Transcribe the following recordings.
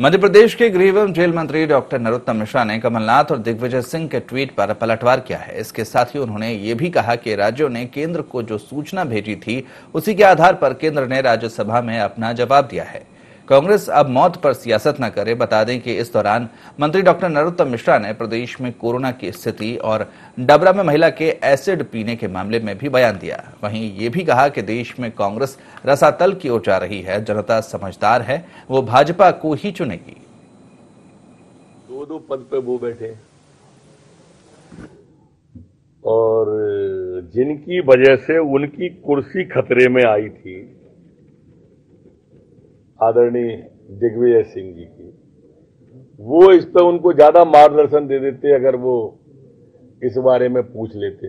मध्य प्रदेश के गृह एवं जेल मंत्री डॉक्टर नरोत्तम मिश्रा ने कमलनाथ और दिग्विजय सिंह के ट्वीट पर पलटवार किया है। इसके साथ ही उन्होंने ये भी कहा कि राज्यों ने केंद्र को जो सूचना भेजी थी उसी के आधार पर केंद्र ने राज्यसभा में अपना जवाब दिया है। कांग्रेस अब मौत पर सियासत न करे। बता दें कि इस दौरान मंत्री डॉक्टर नरोत्तम मिश्रा ने प्रदेश में कोरोना की स्थिति और डबरा में महिला के एसिड पीने के मामले में भी बयान दिया। वहीं ये भी कहा कि देश में कांग्रेस रसातल की ओर जा रही है। जनता समझदार है, वो भाजपा को ही चुनेगी। दो पद पे वो बैठे और जिनकी वजह से उनकी कुर्सी खतरे में आई थी, आदरणीय दिग्विजय सिंह जी की, वो इस पर उनको ज्यादा मार्गदर्शन दे देते अगर वो इस बारे में पूछ लेते।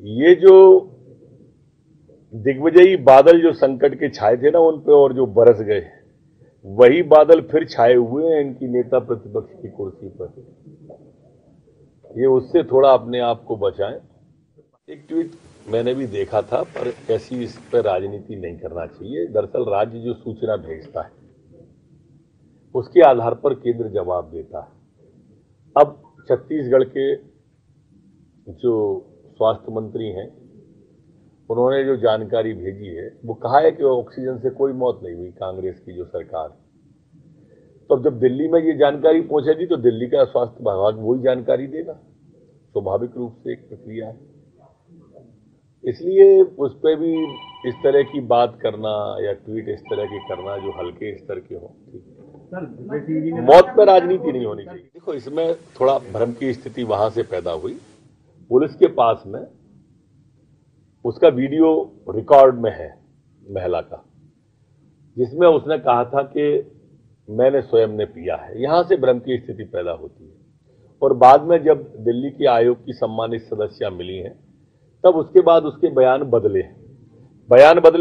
ये जो दिग्विजयी बादल जो संकट के छाए थे ना उन पे और जो बरस गए, वही बादल फिर छाए हुए हैं इनकी नेता प्रतिपक्ष की कुर्सी पर। ये उससे थोड़ा अपने आप को बचाएं। एक ट्वीट मैंने भी देखा था, पर ऐसी इस पर राजनीति नहीं करना चाहिए। दरअसल राज्य जो सूचना भेजता है उसके आधार पर केंद्र जवाब देता है। अब छत्तीसगढ़ के जो स्वास्थ्य मंत्री हैं उन्होंने जो जानकारी भेजी है वो कहा है कि ऑक्सीजन से कोई मौत नहीं हुई कांग्रेस की जो सरकार है। तो जब दिल्ली में ये जानकारी पहुंचेगी तो दिल्ली का स्वास्थ्य विभाग वही जानकारी देगा। स्वाभाविक रूप से एक प्रक्रिया है, इसलिए उस पर भी इस तरह की बात करना या ट्वीट इस तरह के करना जो हल्के स्तर के हो, मौत पर राजनीति नहीं होनी चाहिए। देखो, इसमें थोड़ा भ्रम की स्थिति वहां से पैदा हुई। पुलिस के पास में उसका वीडियो रिकॉर्ड में है महिला का, जिसमें उसने कहा था कि मैंने स्वयं ने पिया है। यहां से भ्रम की स्थिति पैदा होती है और बाद में जब दिल्ली के आयोग की सम्मानित सदस्या मिली हैं तब उसके बाद उसके बयान बदले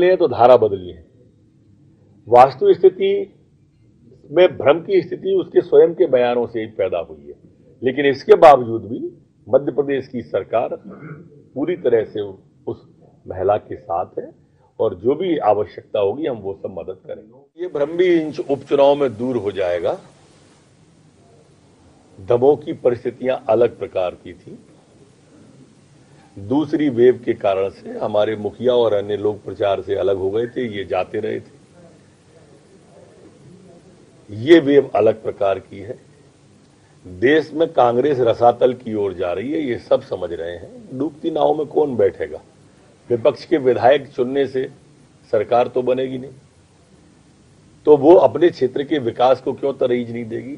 हैं तो धारा बदली है। वास्तविक स्थिति में भ्रम की स्थिति उसके स्वयं के बयानों से ही पैदा हुई है। लेकिन इसके बावजूद भी मध्य प्रदेश की सरकार पूरी तरह से उस महिला के साथ है और जो भी आवश्यकता होगी हम वो सब मदद करेंगे। ये भ्रम भी इन उपचुनाव में दूर हो जाएगा। दमोह की परिस्थितियां अलग प्रकार की थी। दूसरी वेव के कारण से हमारे मुखिया और अन्य लोग प्रचार से अलग हो गए थे, ये जाते रहे थे। ये वेव अलग प्रकार की है। देश में कांग्रेस रसातल की ओर जा रही है, ये सब समझ रहे हैं। डूबती नाव में कौन बैठेगा? विपक्ष के विधायक चुनने से सरकार तो बनेगी नहीं, तो वो अपने क्षेत्र के विकास को क्यों तरजीह नहीं देगी?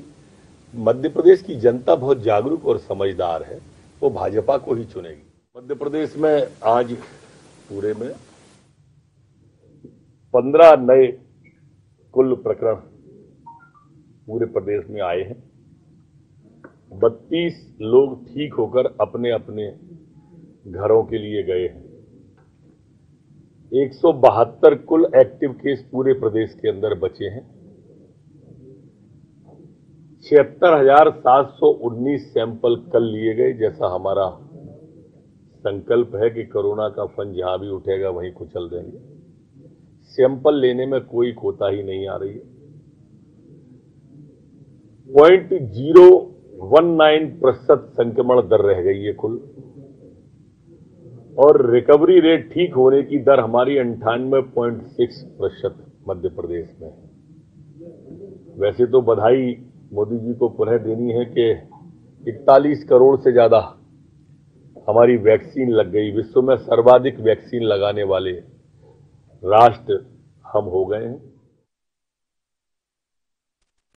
मध्य प्रदेश की जनता बहुत जागरूक और समझदार है, वो भाजपा को ही चुनेगी। मध्य प्रदेश में आज पूरे में 15 नए कुल प्रकरण पूरे प्रदेश में आए हैं। 32 लोग ठीक होकर अपने अपने घरों के लिए गए हैं। 172 कुल एक्टिव केस पूरे प्रदेश के अंदर बचे हैं। 76,719 सैंपल कल लिए गए। जैसा हमारा संकल्प है कि कोरोना का फन जहां भी उठेगा वहीं कुचल देंगे। सैंपल लेने में कोई कोताही नहीं आ रही है। 0.019% संक्रमण दर रह गई है कुल, और रिकवरी रेट ठीक होने की दर हमारी 98.6% मध्य प्रदेश में है। वैसे तो बधाई मोदी जी को पुनः देनी है कि 41 करोड़ से ज्यादा हमारी वैक्सीन लग गई। विश्व में सर्वाधिक वैक्सीन लगाने वाले राष्ट्र हम हो गए हैं।